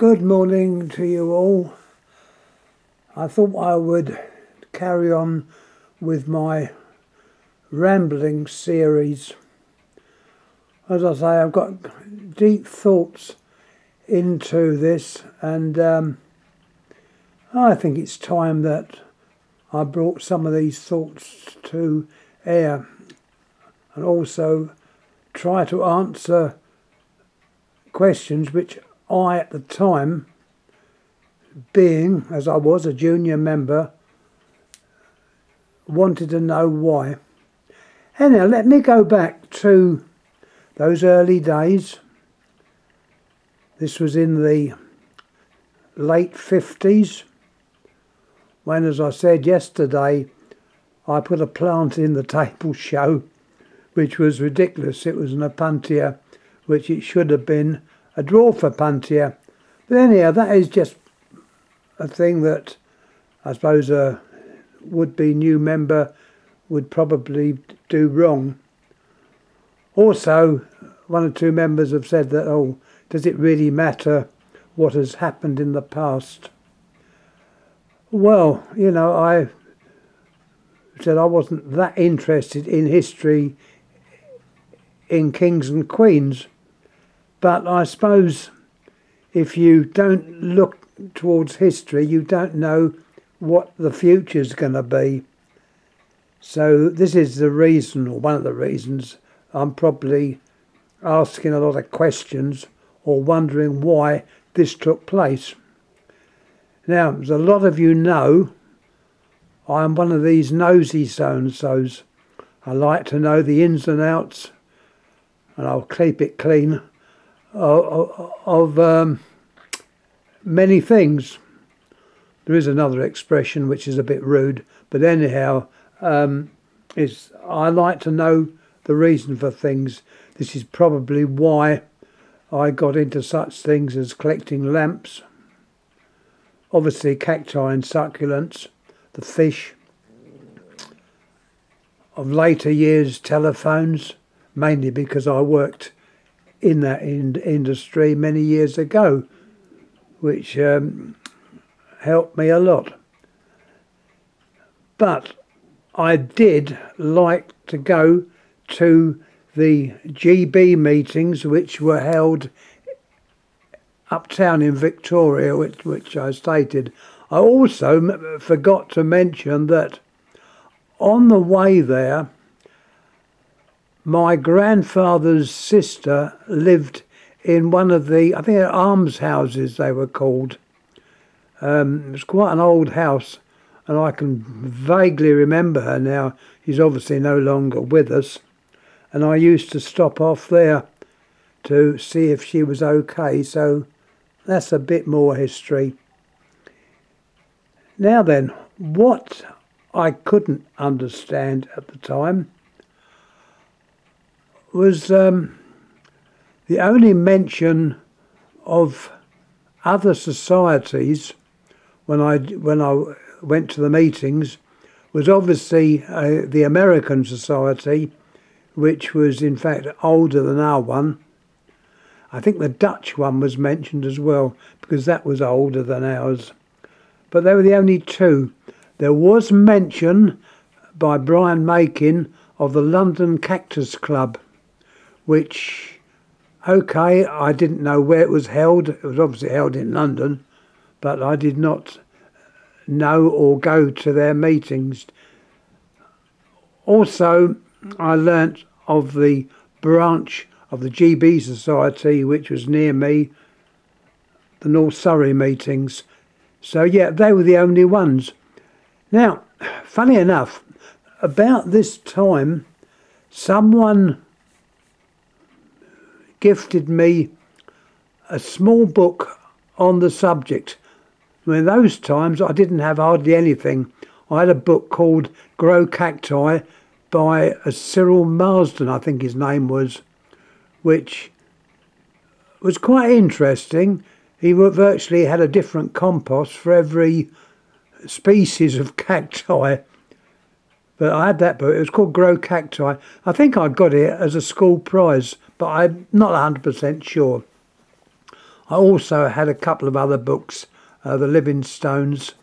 Good morning to you all. I thought I would carry on with my rambling series. As I say, I've got deep thoughts into this, and I think it's time that I brought some of these thoughts to air and also try to answer questions which I, at the time, being, as I was a junior member, wanted to know why. Anyhow, let me go back to those early days. This was in the late 50s, when, as I said yesterday, I put a plant in the table show, which was ridiculous. It was an Opuntia, which it should have been a dwarf Opuntia. But anyhow, that is just a thing that I suppose a would-be new member would probably do wrong. Also, one or two members have said that, oh, does it really matter what has happened in the past? Well, you know, I said I wasn't that interested in history in kings and queens, but I suppose if you don't look towards history, you don't know what the future's going to be. So this is the reason, or one of the reasons, I'm probably asking a lot of questions or wondering why this took place. Now, as a lot of you know, I'm one of these nosy so-and-sos. I like to know the ins and outs, and I'll keep it clean, of many things. There is another expression which is a bit rude, but anyhow, I like to know the reason for things. This is probably why I got into such things as collecting lamps, obviously cacti and succulents, the fish, of later years telephones, mainly because I worked in that industry many years ago, which helped me a lot. But I did like to go to the GB meetings which were held uptown in Victoria, which I stated. I also forgot to mention that on the way there, my grandfather's sister lived in one of the, I think, almshouses they were called. It was quite an old house, and I can vaguely remember her now. She's obviously no longer with us, and I used to stop off there to see if she was okay, so that's a bit more history. Now then, what I couldn't understand at the time was the only mention of other societies when I went to the meetings was obviously the American Society, which was in fact older than our one. I think the Dutch one was mentioned as well, because that was older than ours. But they were the only two. There was mention by Brian Makin of the London Cactus Club, which, okay, I didn't know where it was held. It was obviously held in London, but I did not know or go to their meetings. Also, I learnt of the branch of the GB Society, which was near me, the North Surrey meetings. So yeah, they were the only ones. Now, funny enough, about this time, someone gifted me a small book on the subject. I mean, those times I didn't have hardly anything. I had a book called Grow Cacti by Cyril Marsden, I think his name was, which was quite interesting. He virtually had a different compost for every species of cacti. But I had that book. It was called Grow Cacti. I think I got it as a school prize, but I'm not 100% sure. I also had a couple of other books, The Livingstones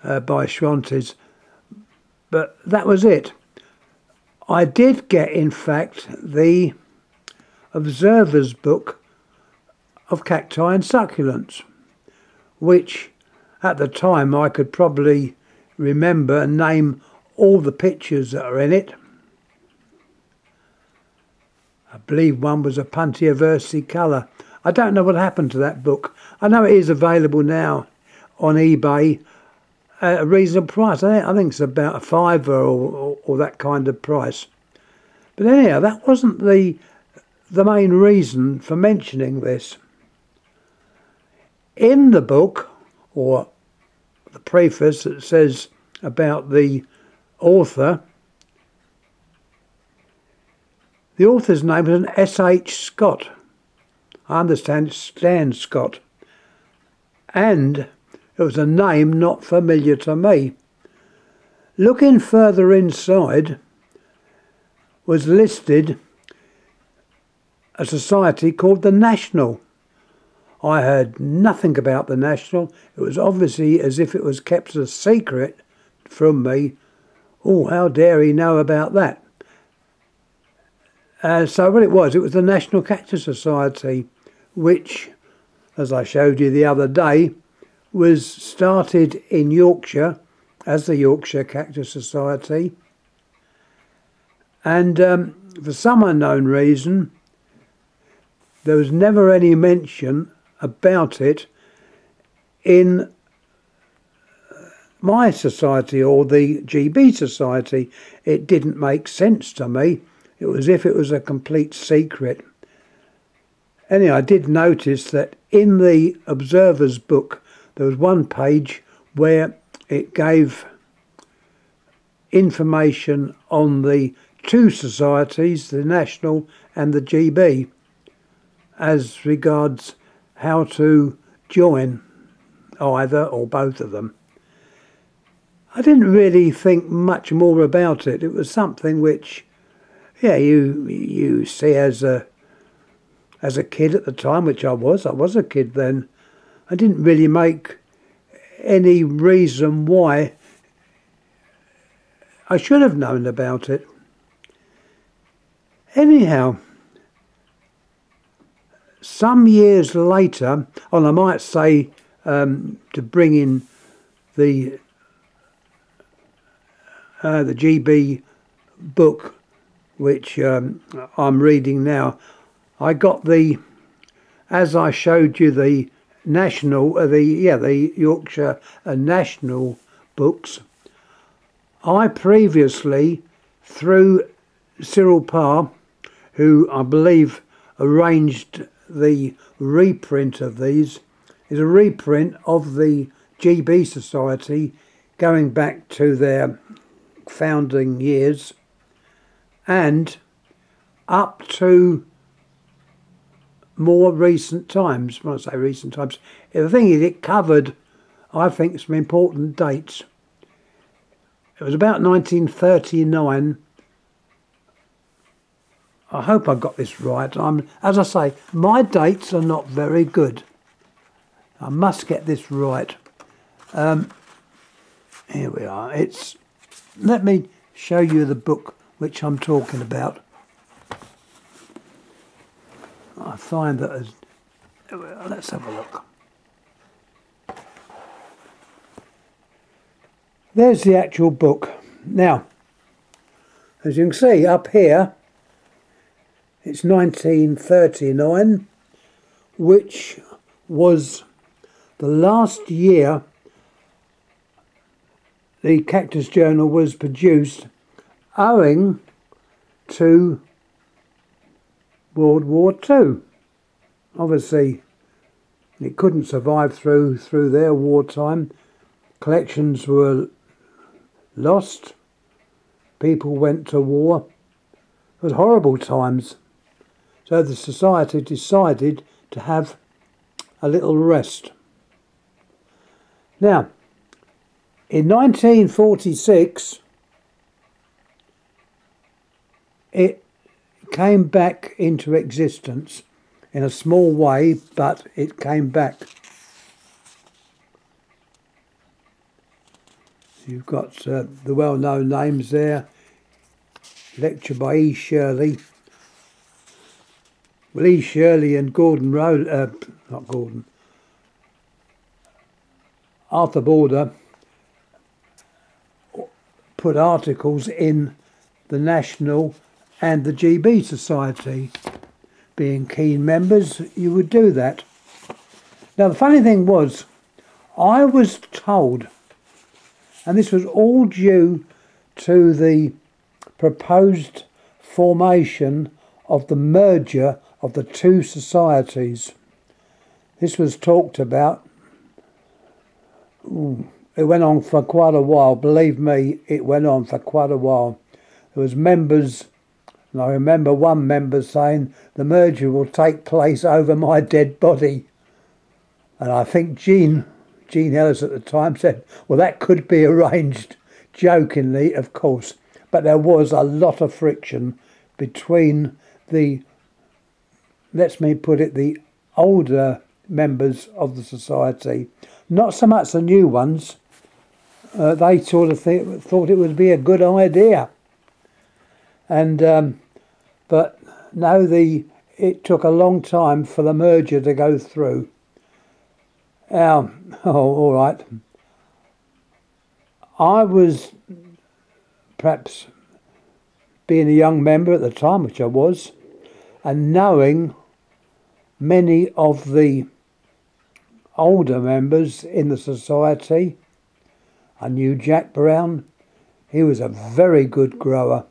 by Schwantes, but that was it. I did get, in fact, the Observer's book of cacti and succulents, which at the time I could probably remember and name all the pictures that are in it. I believe one was a Puntia versicolor. I don't know what happened to that book. I know it is available now on eBay at a reasonable price. I think it's about a £5 or that kind of price. But anyhow, that wasn't the main reason for mentioning this. In the book, or the preface that says about the author, the author's name was an S.H. Scott. I understand it's Stan Scott. And it was a name not familiar to me. Looking further inside was listed a society called the National. I heard nothing about the National. It was obviously as if it was kept a secret from me. Oh, how dare he know about that? So what it was the National Cactus Society, which, as I showed you the other day, was started in Yorkshire as the Yorkshire Cactus Society. And for some unknown reason, there was never any mention about it in my society or the GB Society. It didn't make sense to me. It was as if it was a complete secret. Anyway, I did notice that in the Observer's book, there was one page where it gave information on the two societies, the National and the GB, as regards how to join either or both of them. I didn't really think much more about it. It was something which, yeah, you see as a kid at the time, which I was a kid then. I didn't really make any reason why I should have known about it. Anyhow, some years later, and I might say to bring in the GB book, which I'm reading now, I got as I showed you, the National, the Yorkshire National books. I previously, through Cyril Parr, who I believe arranged the reprint of these, is a reprint of the GB Society going back to their founding years and up to more recent times. When I say recent times, the thing is, it covered, I think, some important dates. It was about 1939. I hope I got this right. As I say, my dates are not very good. I must get this right. Here we are. Let me show you the book which I'm talking about. I find that let's have a look. There's the actual book. Now, as you can see up here, it's 1939, which was the last year the Cactus Journal was produced, owing to World War II. Obviously, it couldn't survive through their wartime. Collections were lost. People went to war. It was horrible times. So the society decided to have a little rest. Now, in 1946, it came back into existence. in a small way, but it came back. You've got the well-known names there. Lecture by E. Shirley. Well, E. Shirley and Arthur Border put articles in the National and the GB Society. Being keen members, you would do that. Now, the funny thing was, I was told, and this was all due to the proposed formation of the merger of the two societies. This was talked about. It went on for quite a while. Believe me, it went on for quite a while. There was members, and I remember one member saying, the merger will take place over my dead body. And I think Jean Ellis at the time said, well, that could be arranged, jokingly, of course. But there was a lot of friction between the, let me put it, the older members of the society. Not so much the new ones. They sort of thought it would be a good idea. And but no, it took a long time for the merger to go through. All right. I was, perhaps being a young member at the time, which I was, and knowing many of the older members in the society. I knew Jack Brown. He was a very good grower.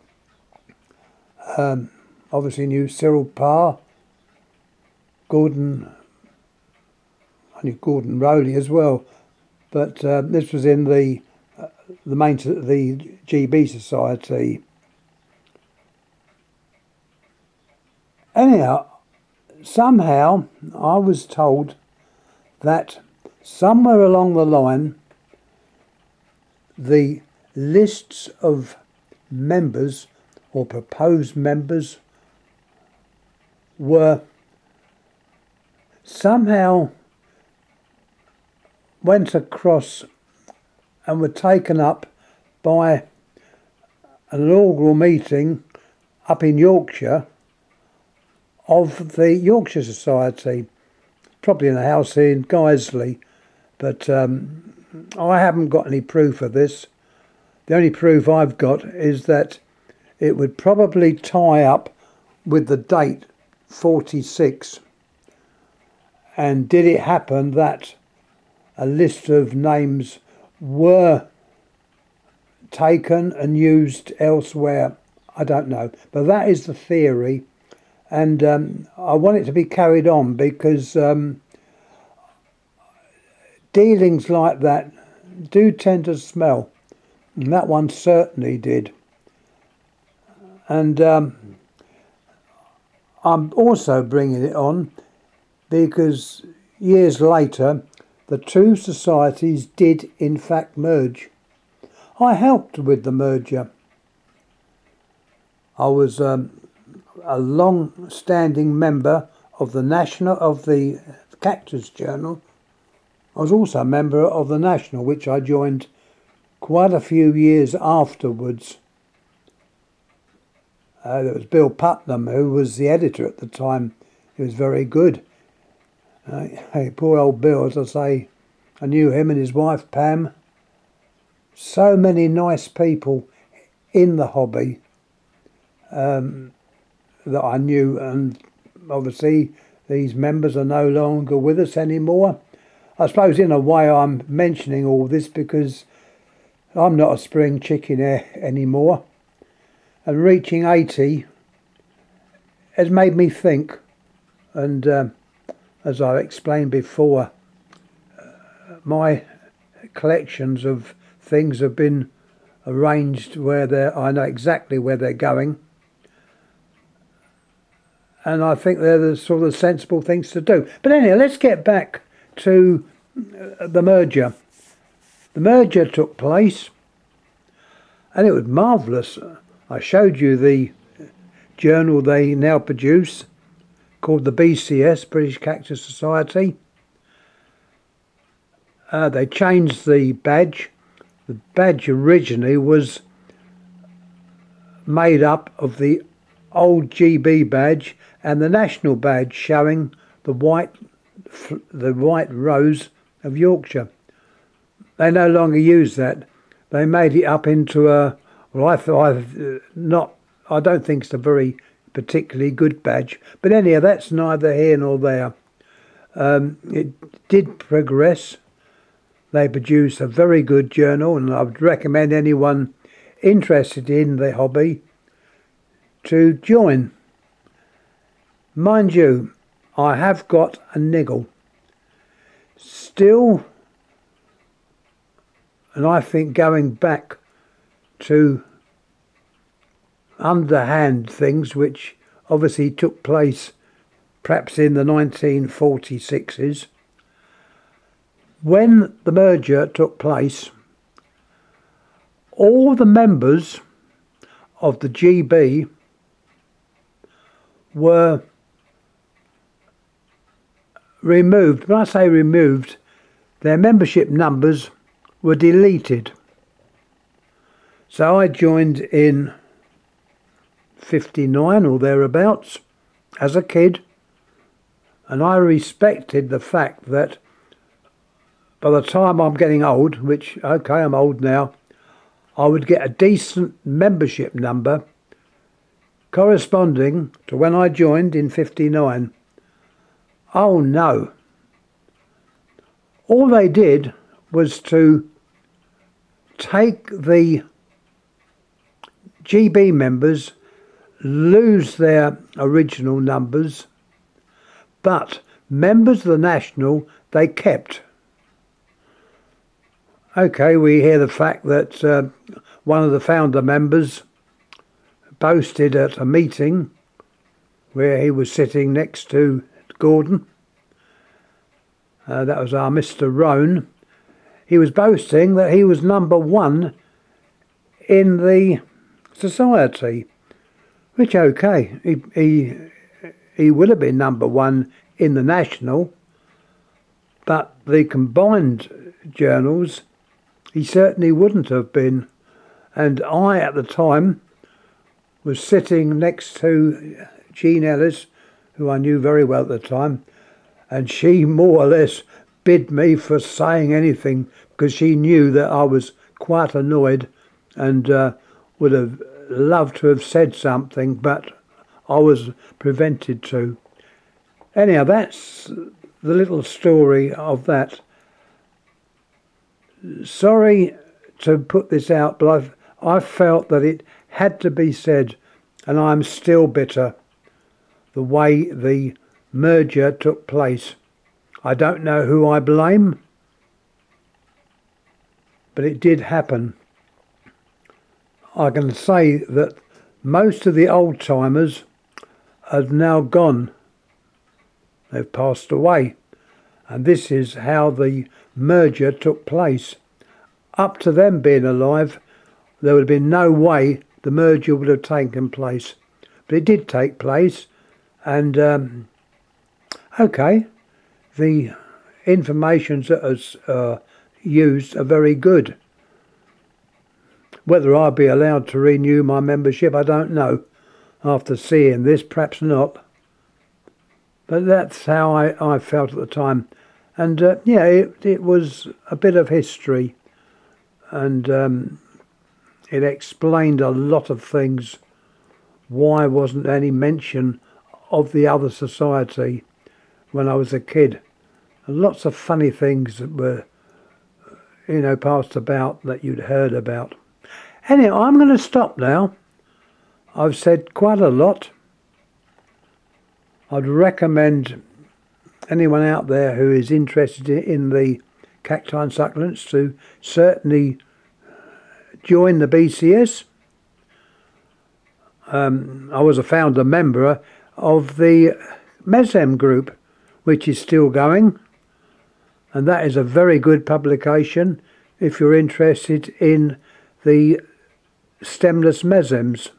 Obviously knew Cyril Parr, Gordon. I knew Gordon Rowley as well, but this was in the GB Society. Anyhow, somehow I was told that somewhere along the line, the lists of members or proposed members were somehow went across and were taken up by an inaugural meeting up in Yorkshire of the Yorkshire Society, probably in a house in Guiseley, but I haven't got any proof of this. The only proof I've got is that it would probably tie up with the date 46. And did it happen that a list of names were taken and used elsewhere? I don't know. But that is the theory. And I want it to be carried on because dealings like that do tend to smell. And that one certainly did. And I'm also bringing it on because years later, the two societies did in fact merge. I helped with the merger. I was a long-standing member of the Cactus Journal. I was also a member of the National, which I joined quite a few years afterwards. There was Bill Putnam, who was the editor at the time. He was very good. Hey, poor old Bill, as I say, I knew him and his wife Pam. So many nice people in the hobby that I knew, and obviously these members are no longer with us anymore. I suppose in a way I'm mentioning all this because I'm not a spring chicken anymore, and reaching 80 has made me think, and as I explained before, my collections of things have been arranged where I know exactly where they're going, and I think they're the sort of sensible things to do. But anyhow, let's get back to the merger. The merger took place and it was marvellous. I showed you the journal they now produce, called the BCS, British Cactus Society. They changed the badge. The badge originally was made up of the old GB badge and the national badge showing the white rose of Yorkshire. They no longer use that. They made it up into a, well, I don't think it's a very particularly good badge, but anyhow, that's neither here nor there. It did progress. They produce a very good journal, and I would recommend anyone interested in the hobby to join. Mind you, I have got a niggle still, and I think going back to underhand things which obviously took place perhaps in the 1946s. When the merger took place, all the members of the GB were removed. When I say removed, their membership numbers were deleted. So I joined in 59 or thereabouts as a kid, and I respected the fact that by the time I'm getting old, which, okay, I'm old now, I would get a decent membership number corresponding to when I joined in 59. Oh no. All they did was to take the GB members, lose their original numbers, but members of the National they kept. Okay, we hear the fact that one of the founder members boasted at a meeting where he was sitting next to Gordon. That was our Mr. Roan. He was boasting that he was number one in the society, which, okay, he would have been number one in the National, but the combined journals he certainly wouldn't have been. And I, at the time, was sitting next to Jean Ellis, who I knew very well at the time, and she more or less bid me for saying anything because she knew that I was quite annoyed and would have loved to have said something, but I was prevented to. Anyhow, that's the little story of that. Sorry to put this out, but I felt that it had to be said, and I'm still bitter the way the merger took place. I don't know who I blame, but it did happen. I can say that most of the old-timers have now gone. They've passed away. And this is how the merger took place. Up to them being alive, there would have been no way the merger would have taken place. But it did take place, and okay, the information that is used are very good. Whether I'll be allowed to renew my membership, I don't know. After seeing this, perhaps not. But that's how I felt at the time. And yeah, it was a bit of history, and it explained a lot of things. Why wasn't any mention of the other society when I was a kid? And lots of funny things that were, passed about that you'd heard about. Anyway, I'm going to stop now. I've said quite a lot. I'd recommend anyone out there who is interested in the cacti and succulents to certainly join the BCS. I was a founder member of the MESEM group, which is still going, and that is a very good publication if you're interested in the stemless mesems,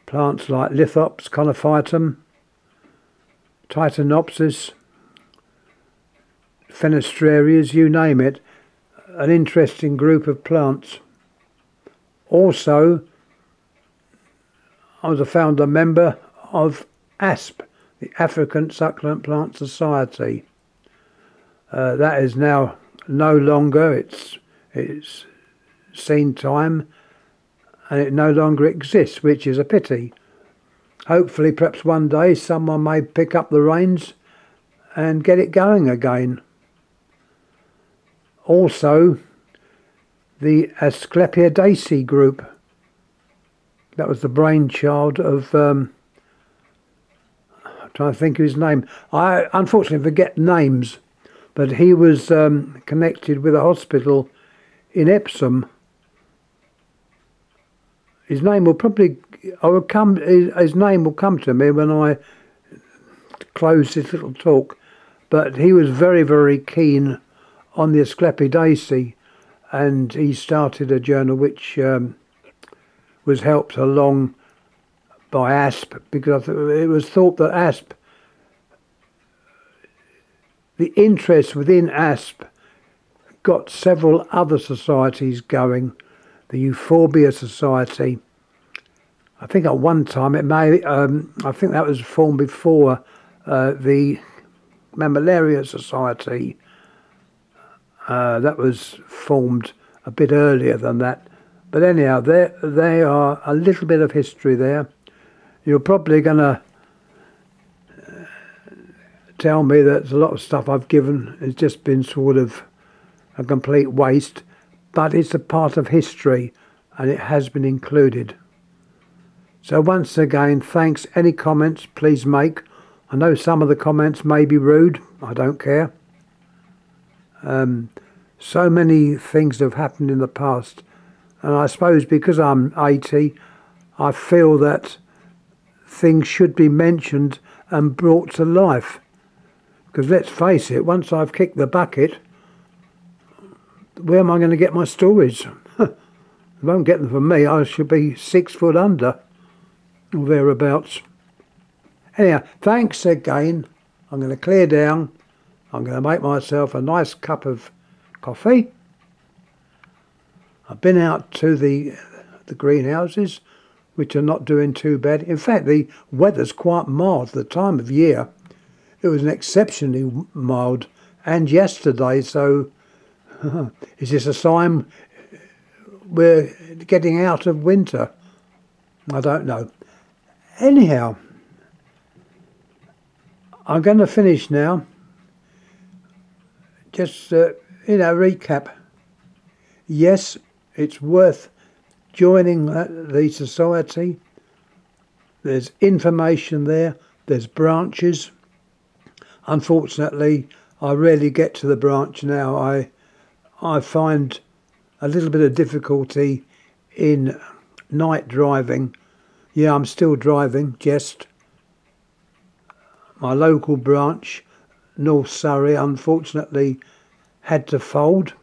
plants like Lithops, Conophytum, Titanopsis, Fenestrarias, you name it. An interesting group of plants. Also, I was a founder member of ASP, the African Succulent Plant Society. That is now no longer, it's seen time, and it no longer exists, which is a pity. Hopefully, perhaps one day someone may pick up the reins and get it going again. Also, the Asclepiadaceae group. That was the brainchild of, I'm trying to think of his name. I unfortunately forget names, but he was connected with a hospital in Epsom. His name will probably, his name will come to me when I close this little talk. But he was very, very keen on the Asclepiadaceae, and he started a journal which was helped along by ASP, because it was thought that ASP, the interest within ASP got several other societies going. The Euphorbia Society, I think at one time it may, I think that was formed before the Mammillaria Society. That was formed a bit earlier than that. But anyhow, they are a little bit of history there. You're probably going to tell me that a lot of stuff I've given has just been sort of a complete waste, but it's a part of history and it has been included. So once again, thanks. Any comments, please make. I know some of the comments may be rude. I don't care. So many things have happened in the past, and I suppose because I'm 80, I feel that things should be mentioned and brought to life. Because let's face it, once I've kicked the bucket, where am I going to get my stories? I won't get them from me. I should be 6 foot under, or thereabouts. Anyhow, thanks again. I'm going to clear down. I'm going to make myself a nice cup of coffee. I've been out to the greenhouses, which are not doing too bad. In fact, the weather's quite mild for the time of year. It was an exceptionally mild, and yesterday, so is this a sign we're getting out of winter? I don't know. Anyhow, I'm going to finish now. Just, recap. Yes, it's worth joining the society. There's information there. There's branches. Unfortunately, I rarely get to the branch now. I find a little bit of difficulty in night driving. Yeah, I'm still driving, just. My local branch, North Surrey, unfortunately had to fold.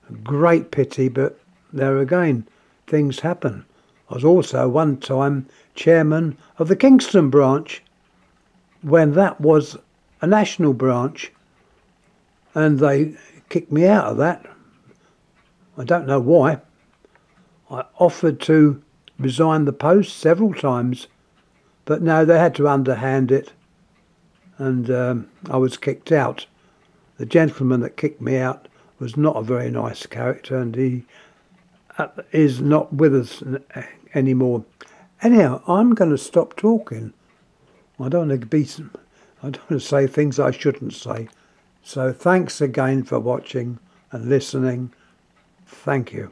A great pity, but there again, things happen. I was also one time chairman of the Kingston branch when that was a national branch, and they kicked me out of that. I don't know why. I offered to resign the post several times, but no, they had to underhand it, and I was kicked out. The gentleman that kicked me out was not a very nice character, and he is not with us anymore. Anyhow, I'm going to stop talking. I don't want to say things I shouldn't say. So thanks again for watching and listening. Thank you.